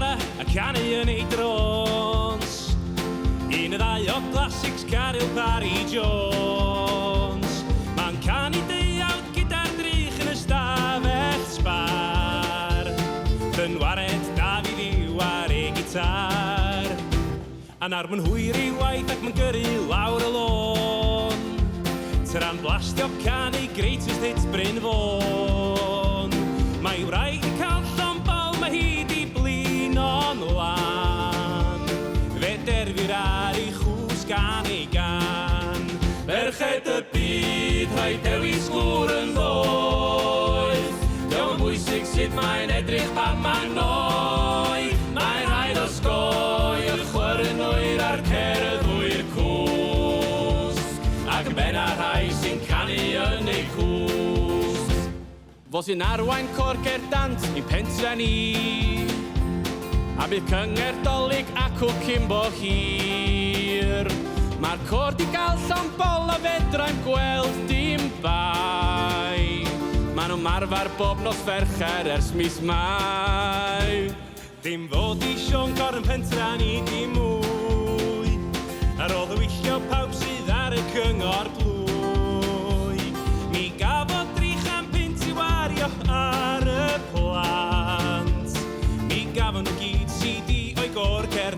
chwarae a canu yn ei drons. Un y ddau o classics Caryl Parry Jones. Mae'n canu deuawd gyda'r drych yn ystafell sbar. Yn wared Dafydd Iw ar ei gitar. A nawr mae'n hwyr i waith ac mae'n gyrru lawr y lôn. Tyran blastio canu greatest hits Bryn Fôn. Mae wraig i cael llombol, mae hi di blin o'n lan. Fe derfyr ar ei chws gan ei gan. Merched y byd, rhoi dewis gŵr yn ddoeth. Dew'n bwysig sut mae'n edrych pan mae'n oed. Mae'n rhaid osgoi y chwarae'n oer a'r cerdd oer cwsg. Ac yn ben ar rhai sy'n canu yn ei cwsg. Fo sy'n arwain cor gerdant i'n pentra ni. A bydd cyngerdolig ac o cymbo hir. Mae'r cor di gael llombol a fedrai'n gweld dim bai. Maen nhw'n marfar bob nos Fercher ers mis Mai. Dim fod i Sion Cor yn pentra ni dim mwy. Ar ôl ddwyllio pawb sydd ar y cyngor blwy. Mi gafodd 300 i wario ar y plant. Mi gafon nhw gyd CD o'i gor cer